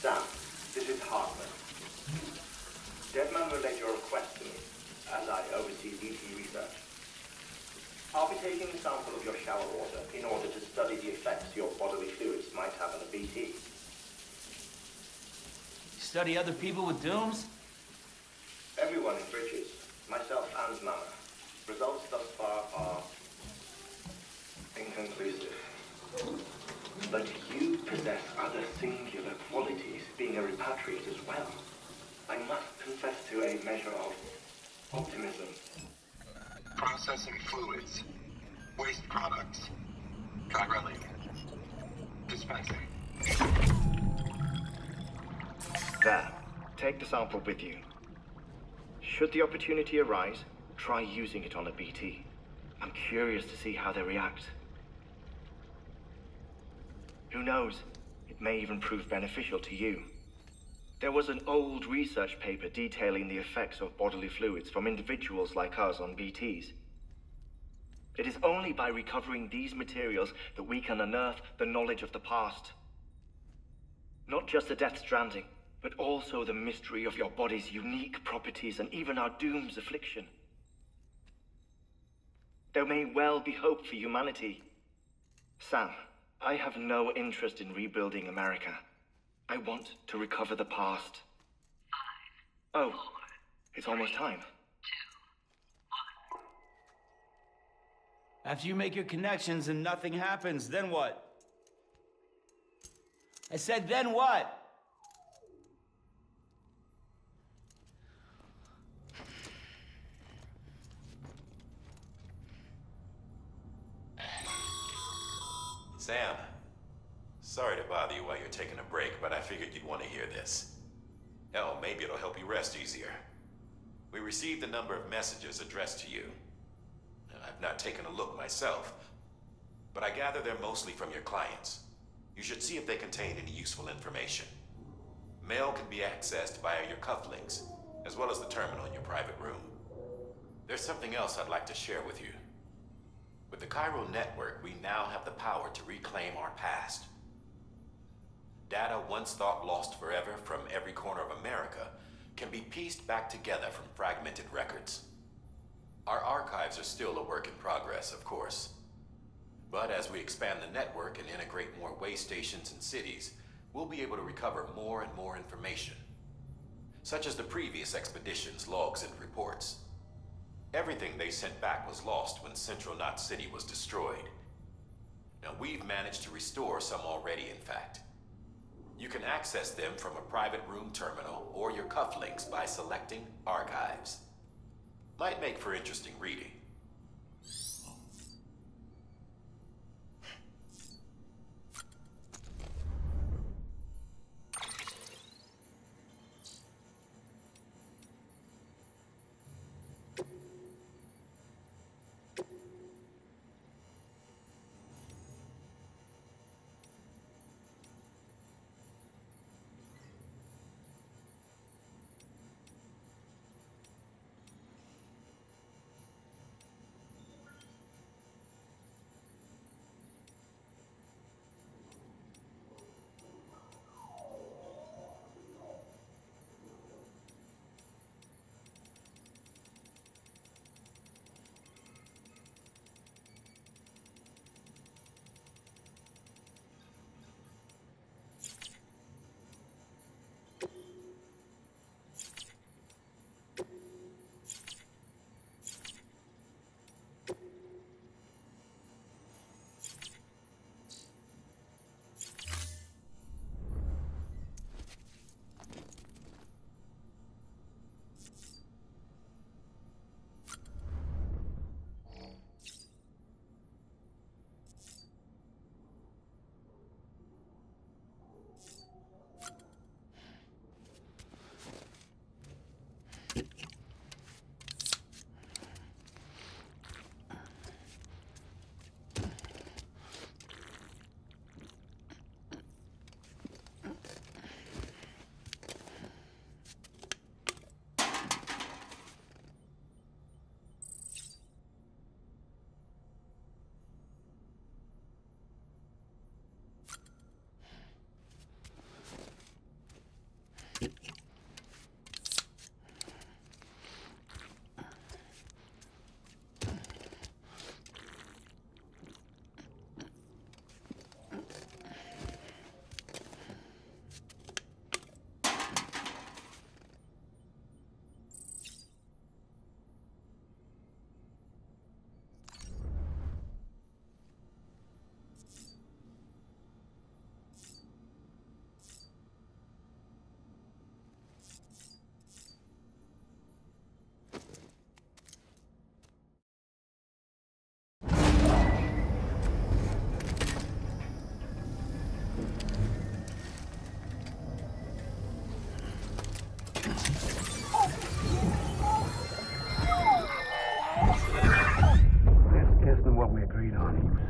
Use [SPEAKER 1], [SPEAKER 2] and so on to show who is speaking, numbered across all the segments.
[SPEAKER 1] Sam, this is Hartman. Deadman relayed your request to me, as I oversee BT research. I'll be taking a sample of your shower water in order to study the effects your bodily fluids might have on a BT.
[SPEAKER 2] Study other people with dooms?
[SPEAKER 1] Everyone in Bridges, myself and Mama. Results thus far are inconclusive. But you possess other singular qualities, being a repatriate as well. I must confess to a measure of optimism.
[SPEAKER 3] Processing fluids. Waste products. Chiralic. Dispensing.
[SPEAKER 1] There. Take the sample with you. Should the opportunity arise, try using it on a BT. I'm curious to see how they react. Who knows? It may even prove beneficial to you. There was an old research paper detailing the effects of bodily fluids from individuals like us on BTs. It is only by recovering these materials that we can unearth the knowledge of the past. Not just the Death Stranding, but also the mystery of your body's unique properties and even our doom's affliction. There may well be hope for humanity. Sam, I have no interest in rebuilding America. I want to recover the past. 5, oh, 4, it's almost time.
[SPEAKER 2] 2, 1. After you make your connections and nothing happens, then what? I said, then what?
[SPEAKER 4] Sam, sorry to bother you while you're taking a break, but I figured you'd want to hear this. Hell, maybe it'll help you rest easier. We received a number of messages addressed to you. I've not taken a look myself, but I gather they're mostly from your clients. You should see if they contain any useful information. Mail can be accessed via your cufflinks, as well as the terminal in your private room. There's something else I'd like to share with you. With the Cairo network, we now have the power to reclaim our past. Data once thought lost forever from every corner of America can be pieced back together from fragmented records. Our archives are still a work in progress, of course. But as we expand the network and integrate more way stations and cities, we'll be able to recover more and more information, such as the previous expedition's logs and reports. Everything they sent back was lost when Central Knot City was destroyed. Now, we've managed to restore some already, in fact. You can access them from a private room terminal or your cufflinks by selecting Archives. Might make for interesting reading.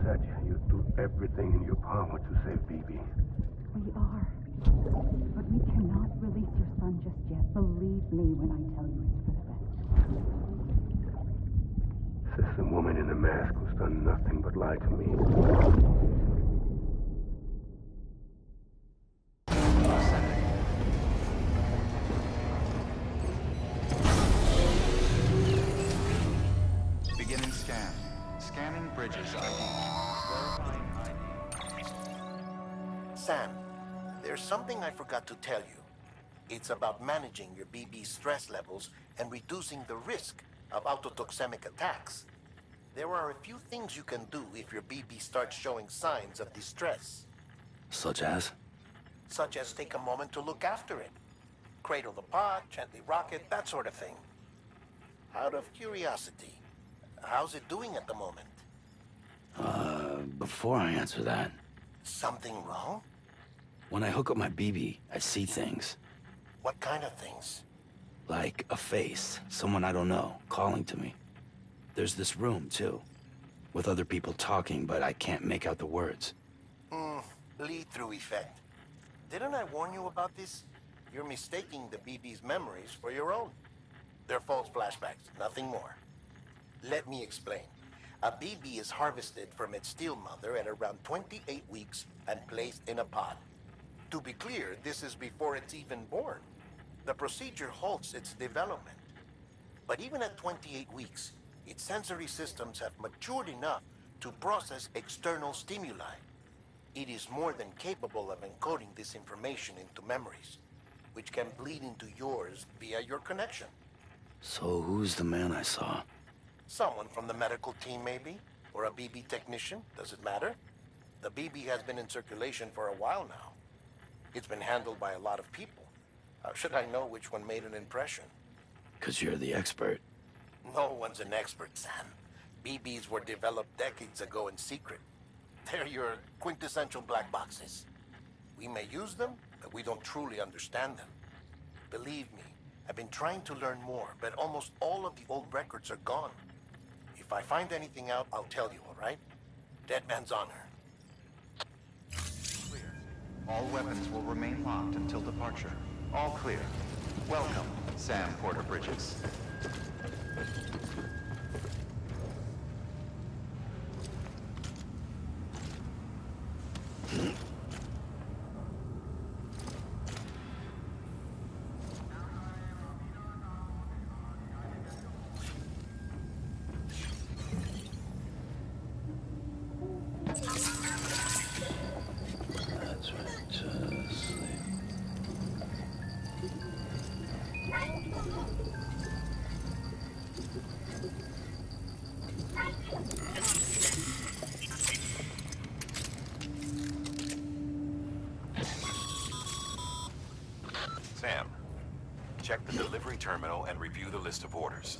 [SPEAKER 5] said you'd do everything in your power to save BB.
[SPEAKER 6] We are. But we cannot release your son just yet. Believe me when I tell you it's for the best.
[SPEAKER 5] Says the woman in the mask who's done nothing but lie to me.
[SPEAKER 7] Beginning scan. Scanning bridges ID. Verifying ID.
[SPEAKER 8] Sam, there's something I forgot to tell you. It's about managing your BB stress levels and reducing the risk of autotoxemic attacks. There are a few things you can do if your BB starts showing signs of distress.
[SPEAKER 9] Such as?
[SPEAKER 8] Such as take a moment to look after it. Cradle the pod, gently rock it, that sort of thing. Out of curiosity, how's it doing at the moment?
[SPEAKER 9] Before I answer that...
[SPEAKER 8] Something wrong?
[SPEAKER 9] When I hook up my BB, I see things.
[SPEAKER 8] What kind of things?
[SPEAKER 9] Like a face, someone I don't know, calling to me. There's this room, too, with other people talking, but I can't make out the words.
[SPEAKER 8] Lead-through effect. Didn't I warn you about this? You're mistaking the BB's memories for your own. They're false flashbacks, nothing more. Let me explain. A BB is harvested from its steel mother at around 28 weeks and placed in a pod. To be clear, this is before it's even born. The procedure halts its development. But even at 28 weeks, its sensory systems have matured enough to process external stimuli. It is more than capable of encoding this information into memories, which can bleed into yours via your connection.
[SPEAKER 9] So who's the man I saw?
[SPEAKER 8] Someone from the medical team, maybe? Or a BB technician? Does it matter? The BB has been in circulation for a while now. It's been handled by a lot of people. How should I know which one made an impression?
[SPEAKER 9] 'Cause you're the expert.
[SPEAKER 8] No one's an expert, Sam. BBs were developed decades ago in secret. They're your quintessential black boxes. We may use them, but we don't truly understand them. Believe me, I've been trying to learn more, but almost all of the old records are gone. If I find anything out, I'll tell you, all right? Dead man's honor.
[SPEAKER 7] Clear. All weapons will remain locked until departure. All clear. Welcome, Sam Porter Bridges.
[SPEAKER 9] That's right, just sleep.
[SPEAKER 4] Sam, check the delivery terminal and review the list of orders.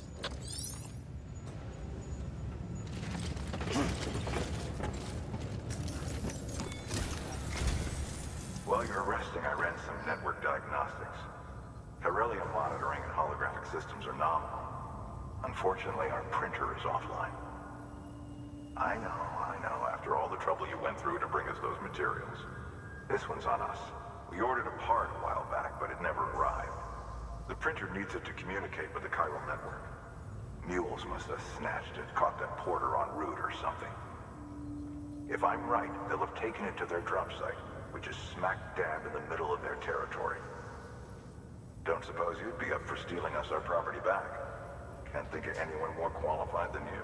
[SPEAKER 10] While you're resting, I ran some network diagnostics. Beryllium monitoring and holographic systems are nominal. Unfortunately, our printer is offline. I know. After all the trouble you went through to bring us those materials. This one's on us. We ordered a part a while back, but it never arrived. The printer needs it to communicate with the chiral network. Mules must have snatched it, caught that porter en route or something. If I'm right, they'll have taken it to their drop site, which is smack dab in the middle of their territory. Don't suppose you'd be up for stealing us our property back? Can't think of anyone more qualified than you.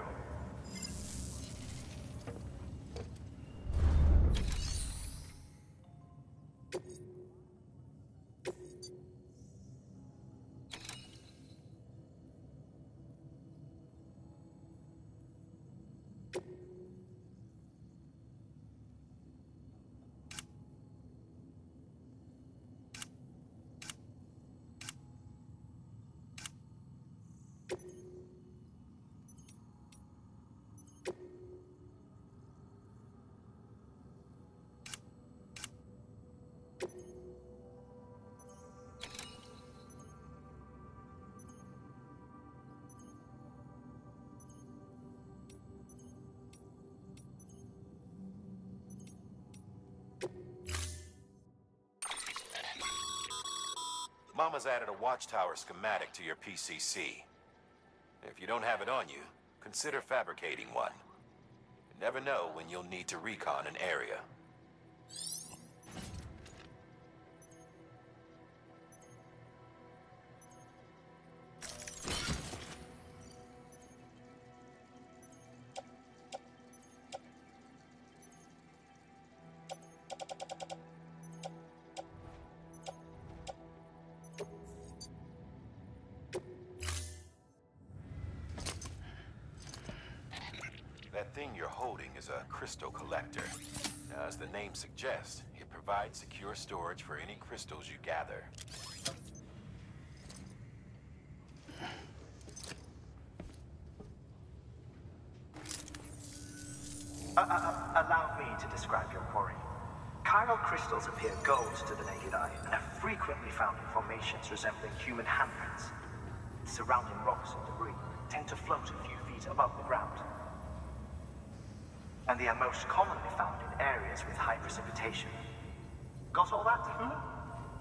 [SPEAKER 4] Mama's added a watchtower schematic to your PCC. If you don't have it on you, consider fabricating one. You never know when you'll need to recon an area. That thing you're holding is a crystal collector. Now, as the name suggests, it provides secure storage for any crystals you gather.
[SPEAKER 11] Allow me to describe your quarry. Chiral crystals appear gold to the naked eye and are frequently found in formations resembling human handprints. Surrounding rocks and debris tend to float a few feet above the ground. And they are most commonly found in areas with high precipitation. Got all that?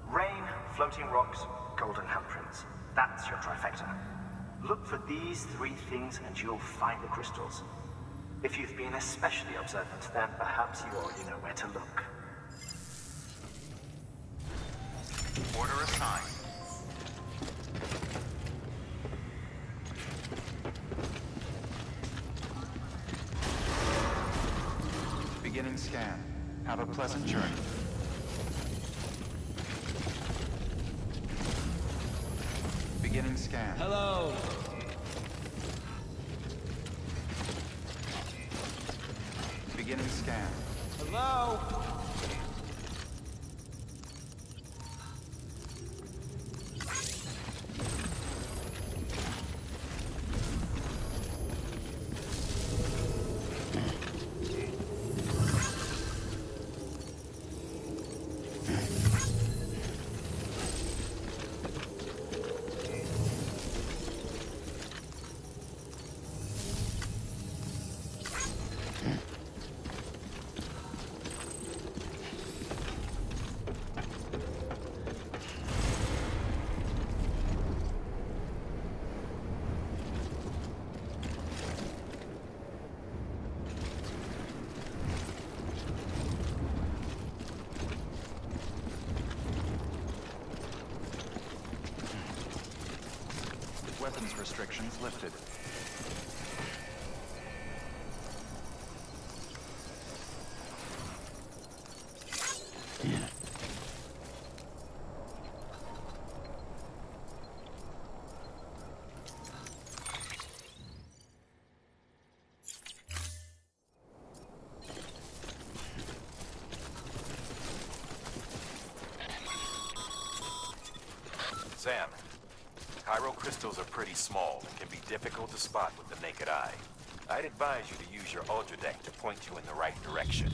[SPEAKER 11] Rain, floating rocks, golden handprints. That's your trifecta. Look for these three things and you'll find the crystals. If you've been especially observant, then perhaps you already know where to look.
[SPEAKER 7] Order assigned. Beginning scan. Have a pleasant journey. Beginning scan.
[SPEAKER 2] Hello.
[SPEAKER 7] Beginning scan.
[SPEAKER 2] Hello.
[SPEAKER 7] Weapons restrictions lifted.
[SPEAKER 4] Sam, chiral crystals are pretty small and can be difficult to spot with the naked eye. I'd advise you to use your ultra deck to point you in the right direction.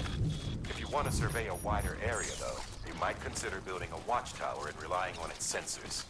[SPEAKER 4] If you want to survey a wider area, though, you might consider building a watchtower and relying on its sensors.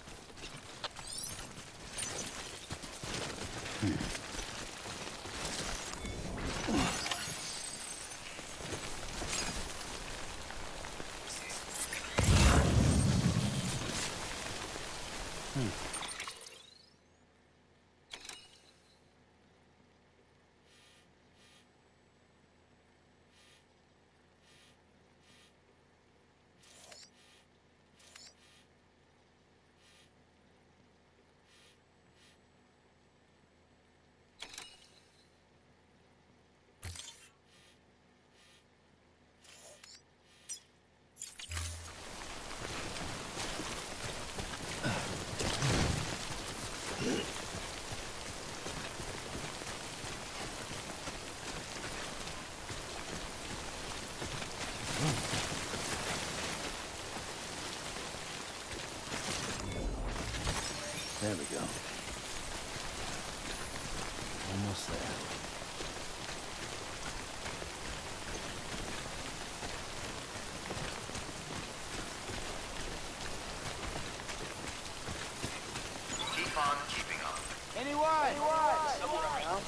[SPEAKER 9] There we go. Almost there.
[SPEAKER 7] Keep on keeping up.
[SPEAKER 2] Anyone?
[SPEAKER 11] Someone around?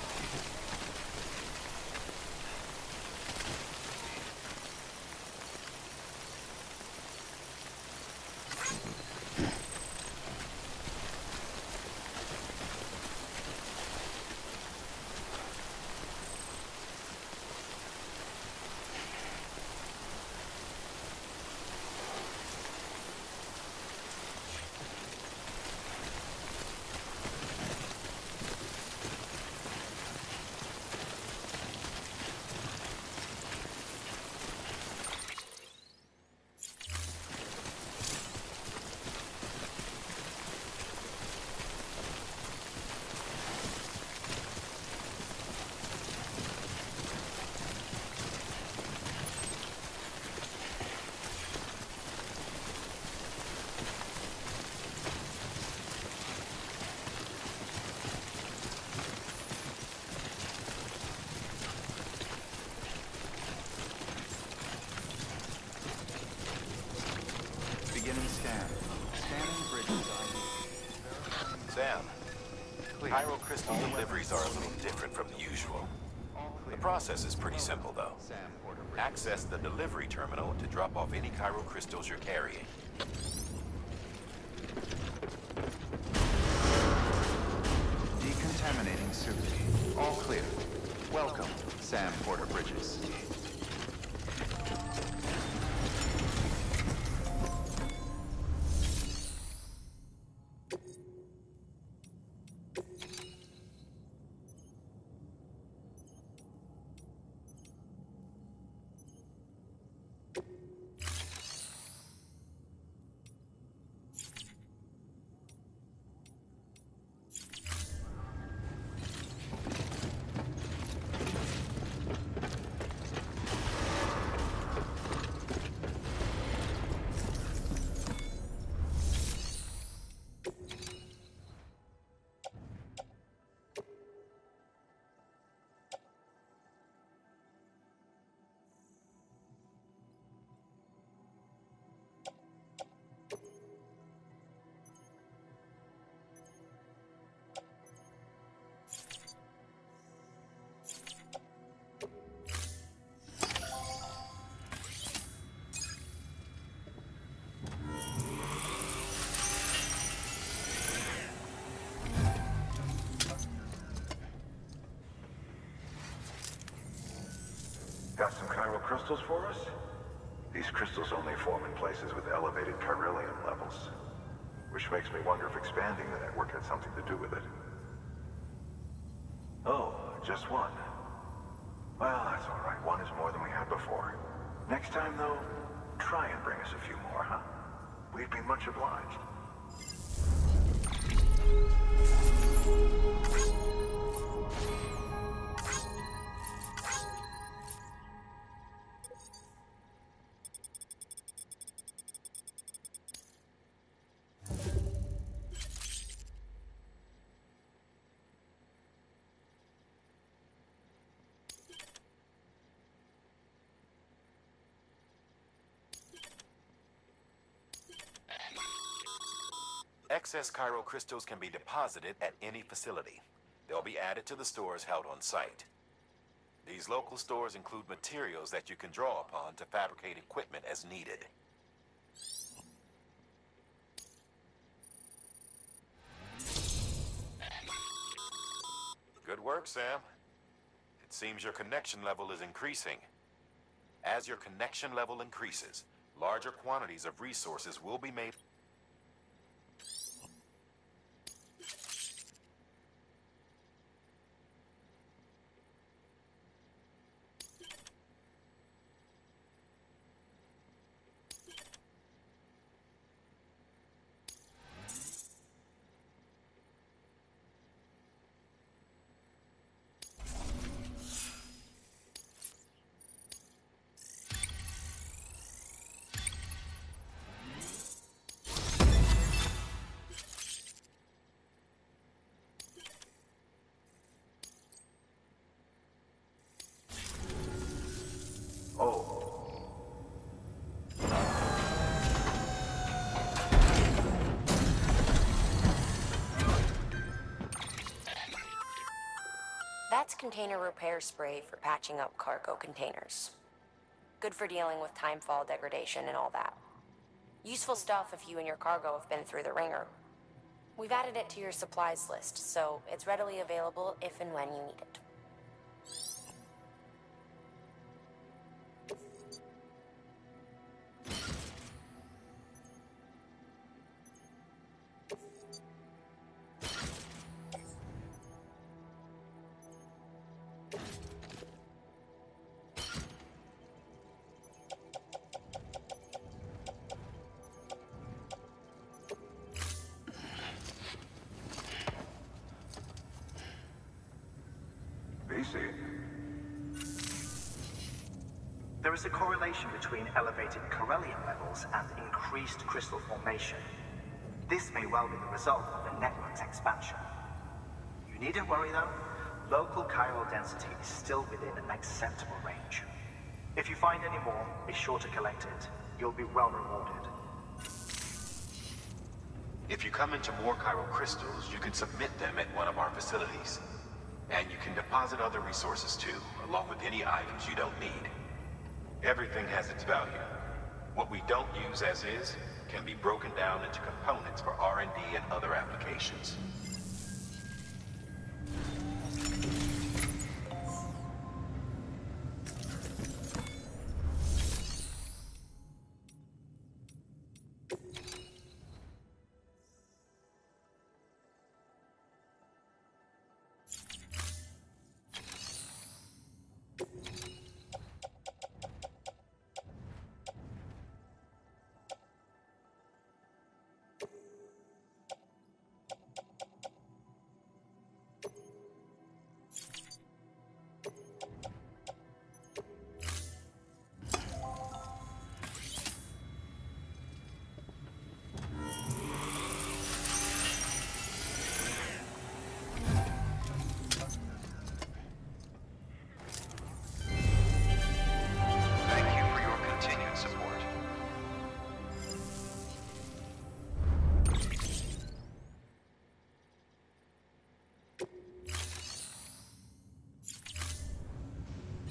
[SPEAKER 4] Chiral crystal deliveries are a little different from the usual. The process is pretty simple, though. Access the delivery terminal to drop off any chiral crystals you're carrying.
[SPEAKER 7] Decontaminating suit. All clear. Welcome, Sam Porter Bridges.
[SPEAKER 10] Got some chiral crystals for us? These crystals only form in places with elevated chiralium levels. Which makes me wonder if expanding the network had something to do with it. Oh, just one. Well, that's all right. One is more than we had before. Next time, though, try and bring us a few more, huh? We'd be much obliged.
[SPEAKER 4] Excess chiral crystals can be deposited at any facility. They'll be added to the stores held on site. These local stores include materials that you can draw upon to fabricate equipment as needed. Good work, Sam. It seems your connection level is increasing. As your connection level increases, larger quantities of resources will be made.
[SPEAKER 12] That's container repair spray for patching up cargo containers. Good for dealing with timefall degradation and all that. Useful stuff if you and your cargo have been through the ringer. We've added it to your supplies list, so it's readily available if and when you need it.
[SPEAKER 11] There is a correlation between elevated chiralium levels and increased crystal formation. This may well be the result of the network's expansion. You needn't worry though. Local chiral density is still within an acceptable range. If you find any more, be sure to collect it. You'll be well rewarded.
[SPEAKER 4] If you come into more chiral crystals, you can submit them at one of our facilities. And you can deposit other resources too, along with any items you don't need. Everything has its value. What we don't use as is can be broken down into components for R&D and other applications.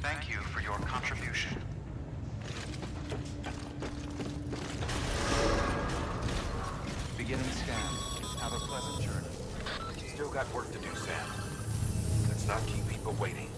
[SPEAKER 7] Thank you for your contribution. Beginning scan. Have a pleasant journey.
[SPEAKER 4] Still got work to do, Sam. Let's not keep people waiting.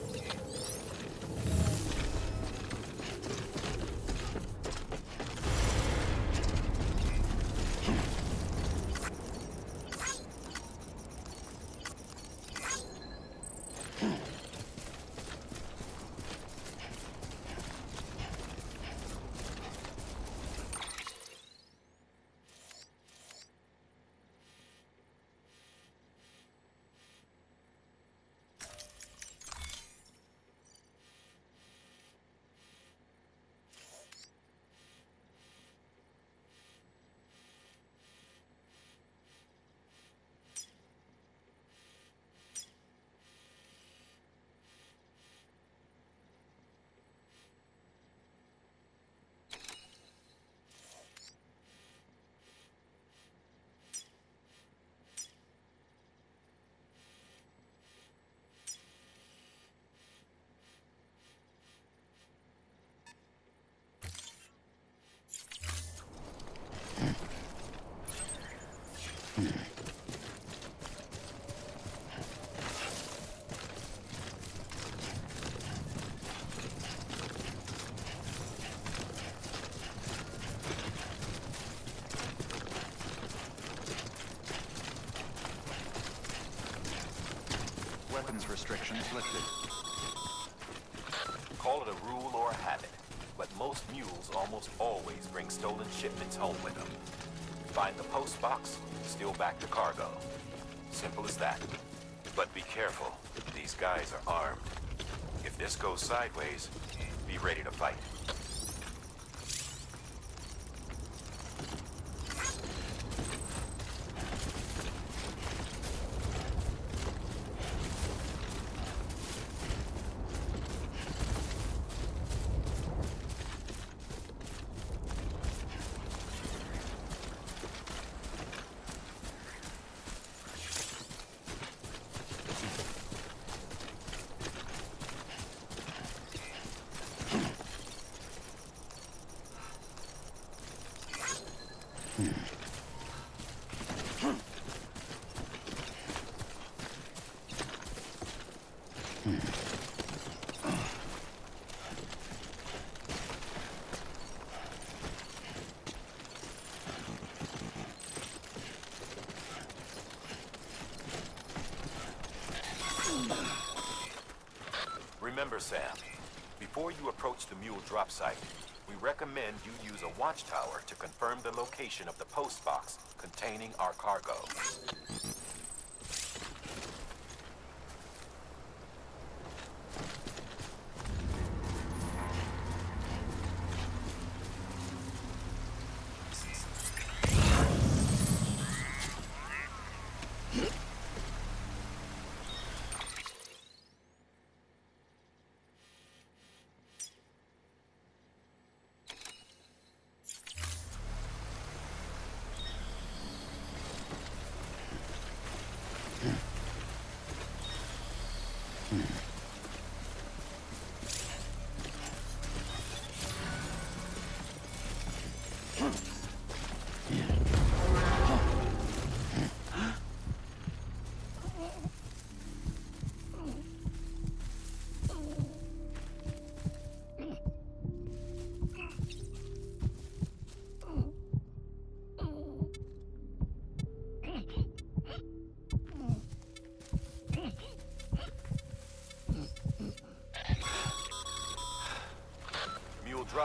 [SPEAKER 7] Weapons restrictions lifted.
[SPEAKER 4] Call it a rule or a habit, but most mules almost always bring stolen shipments home with them. Find the post box, steal back the cargo. Simple as that. But be careful, these guys are armed. If this goes sideways, be ready to fight. Remember, Sam, before you approach the mule drop site, we recommend you use a watchtower to confirm the location of the post box containing our cargo.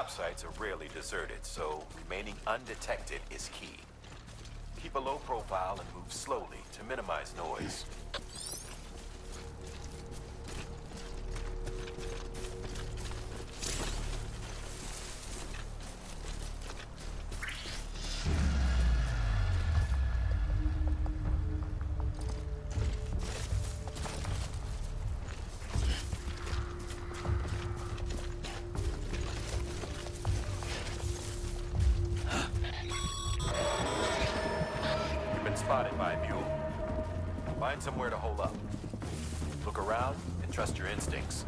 [SPEAKER 4] drop sites are rarely deserted, so remaining undetected is key. Keep a low profile and move slowly to minimize noise. Spotted by a mule. Find somewhere to hole up. Look around and trust your instincts.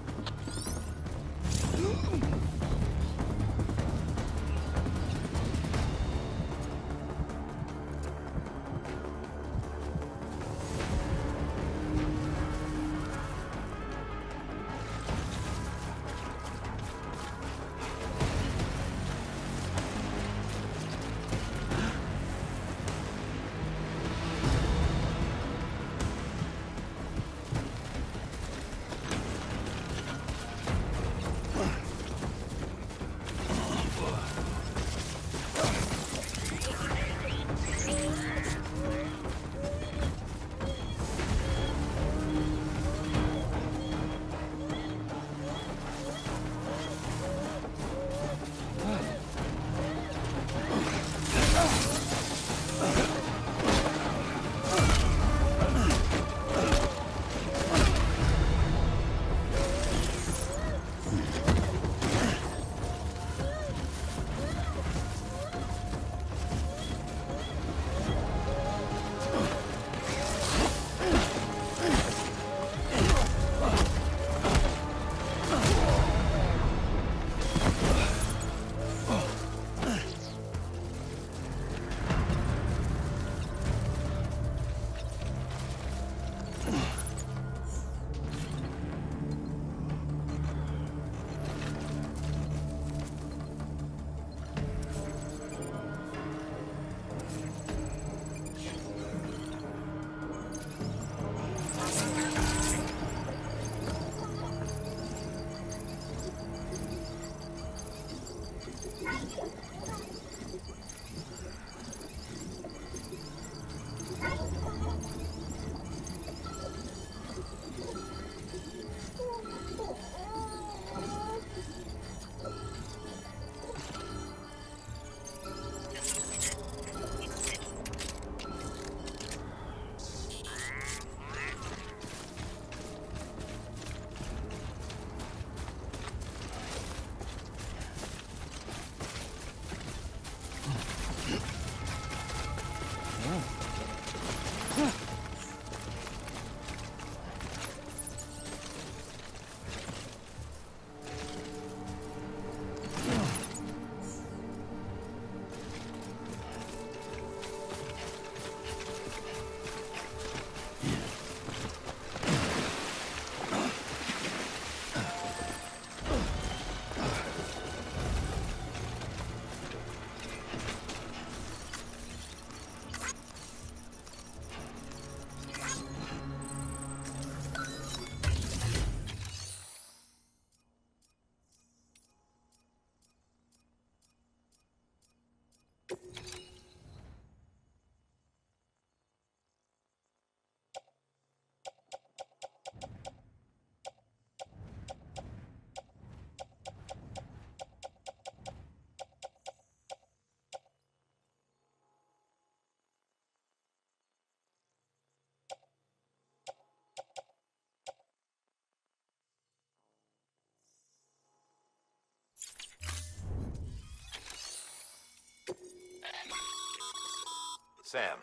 [SPEAKER 4] Sam,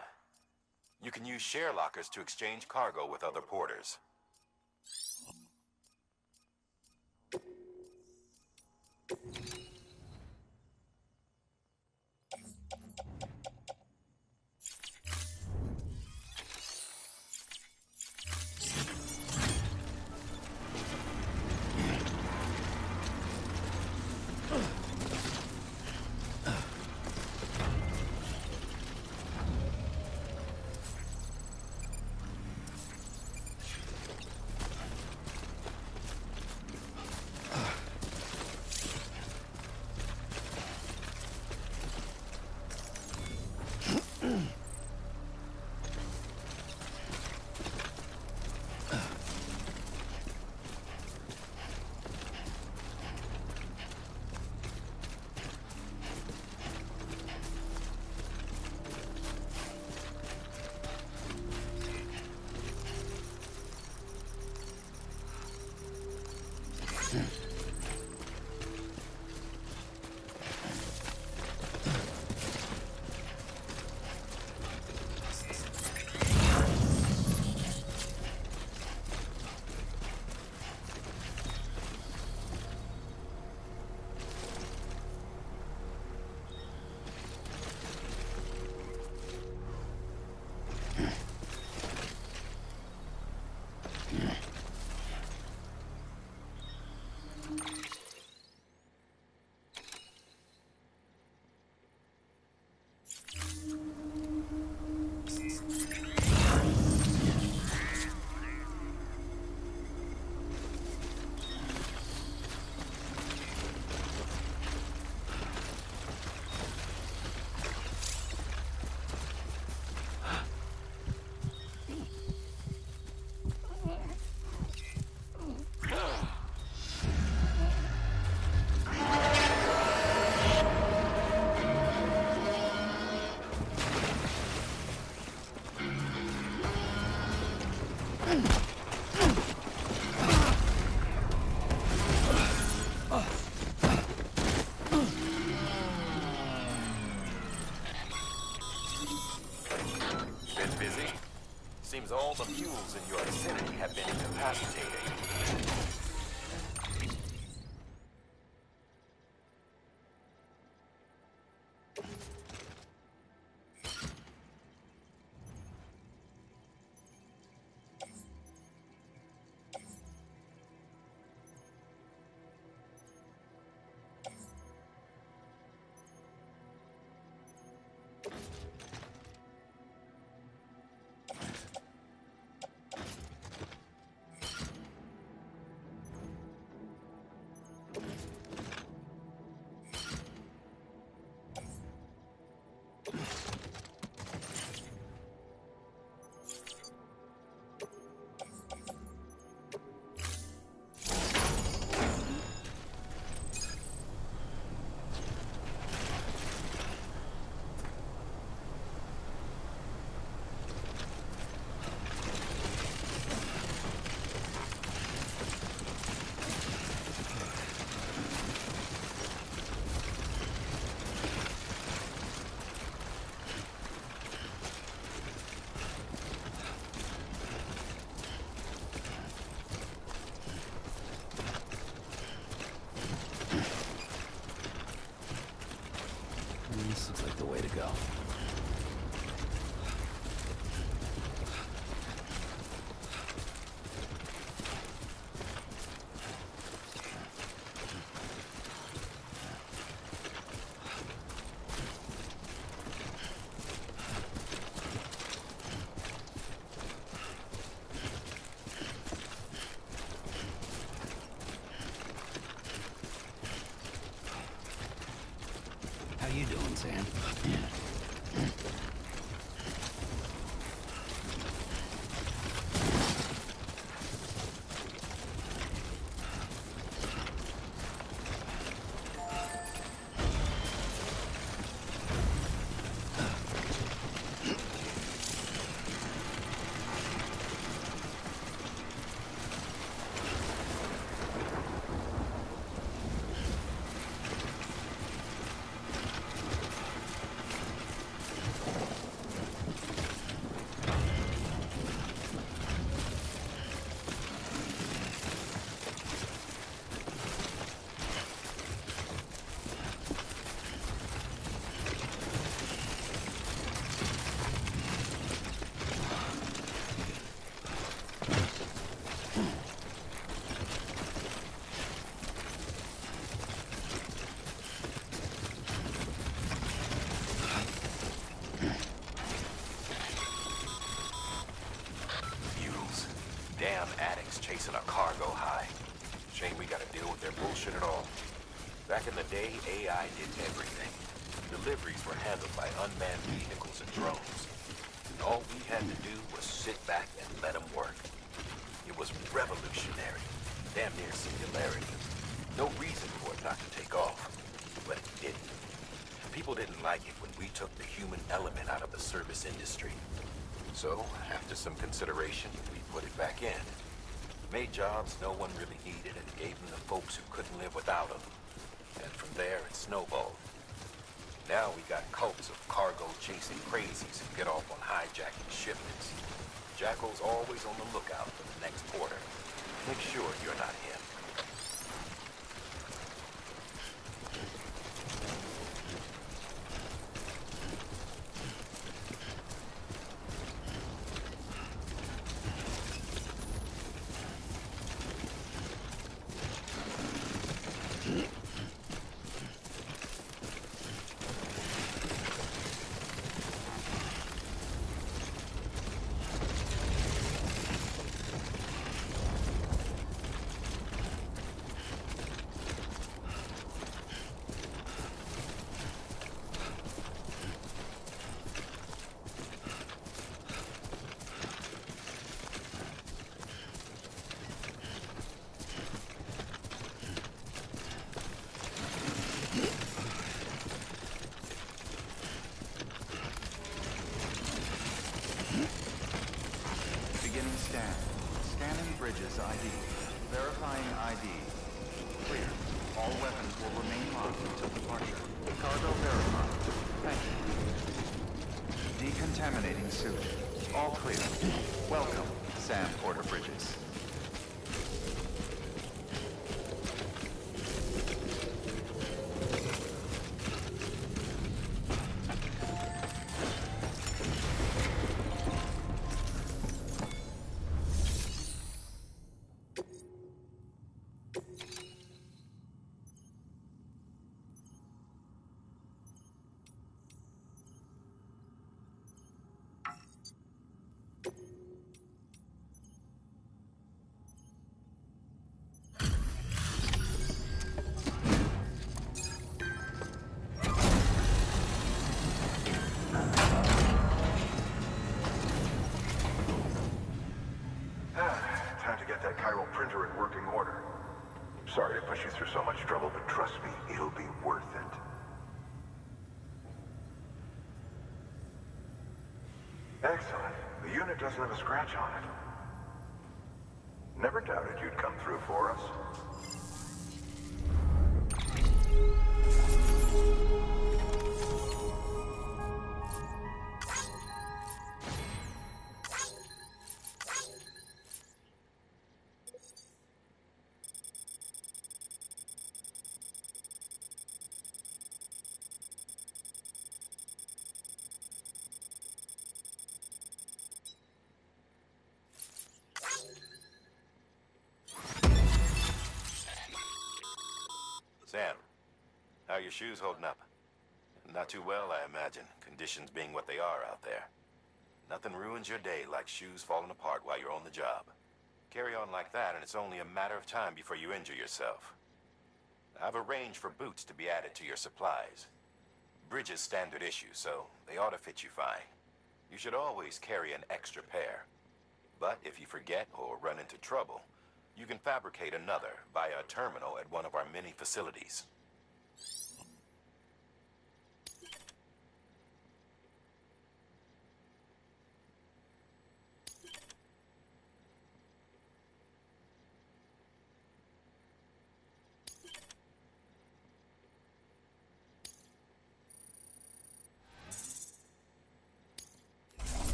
[SPEAKER 4] you can use share lockers to exchange cargo with other porters. Been busy? Seems all the mules in your vicinity have been incapacitated.
[SPEAKER 9] This looks like the way to go. How you doing, Sam?
[SPEAKER 4] Damn addicts chasing a cargo high. Shame we gotta deal with their bullshit at all. Back in the day, AI did everything. Deliveries were handled by unmanned vehicles and drones. And all we had to do was sit back and let them work. It was revolutionary. Damn near singularity. No reason for it not to take off. But it didn't. People didn't like it when we took the human element out of the service industry. So, after some consideration, we put it back in. Made jobs no one really needed and gave them to folks who couldn't live without them. And from there, it snowballed. Now we got cults of cargo-chasing crazies who get off on hijacking shipments. Jackal's always on the lookout for the next porter. Make sure you're not him.
[SPEAKER 7] Beginning scan. Scanning Bridges ID. Verifying ID. Clear. All weapons will remain locked until departure. Cargo verified. Thank you. Decontaminating suit. All clear. Welcome, Sam Porter Bridges.
[SPEAKER 10] Sorry to push you through so much trouble, but trust me, it'll be worth it. Excellent. The unit doesn't have a scratch on it. Never doubted you'd come through for us.
[SPEAKER 4] Sam, how are your shoes holding up? Not too well, I imagine, conditions being what they are out there. Nothing ruins your day like shoes falling apart while you're on the job. Carry on like that, and it's only a matter of time before you injure yourself. I've arranged for boots to be added to your supplies. Bridges standard issue, so they ought to fit you fine. You should always carry an extra pair. But if you forget or run into trouble, you can fabricate another via a terminal at one of our many facilities.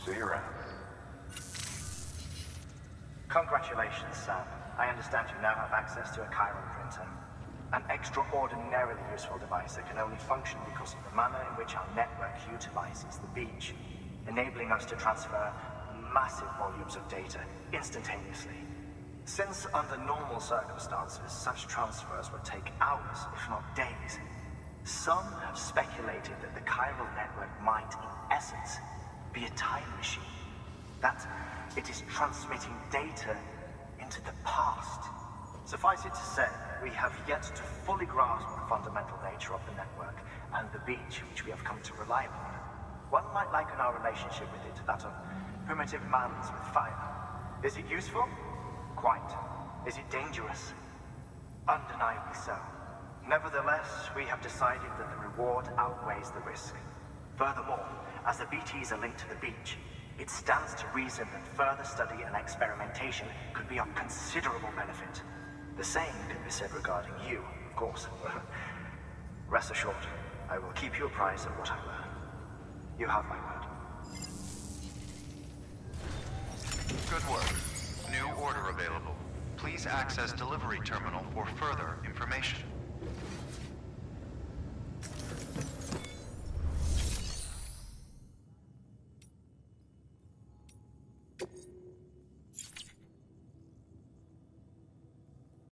[SPEAKER 10] See you around.
[SPEAKER 11] Congratulations, Sam. I understand you now have access to a chiral printer. An extraordinarily useful device that can only function because of the manner in which our network utilizes the beach, enabling us to transfer massive volumes of data instantaneously. Since under normal circumstances, such transfers would take hours, if not days, some have speculated that the chiral network might, in essence, be a time machine. That it is transmitting data into the past. Suffice it to say, we have yet to fully grasp the fundamental nature of the network and the beach which we have come to rely upon. One might liken our relationship with it to that of primitive mans with fire. Is it useful? Quite. Is it dangerous? Undeniably so. Nevertheless, we have decided that the reward outweighs the risk. Furthermore, as the BTs are linked to the beach, it stands to reason that further study and experimentation could be of considerable benefit. The same can be said regarding you, of course. Rest assured, I will keep you apprised of what I learn. You have my word.
[SPEAKER 7] Good work. New order available. Please access delivery terminal for further information.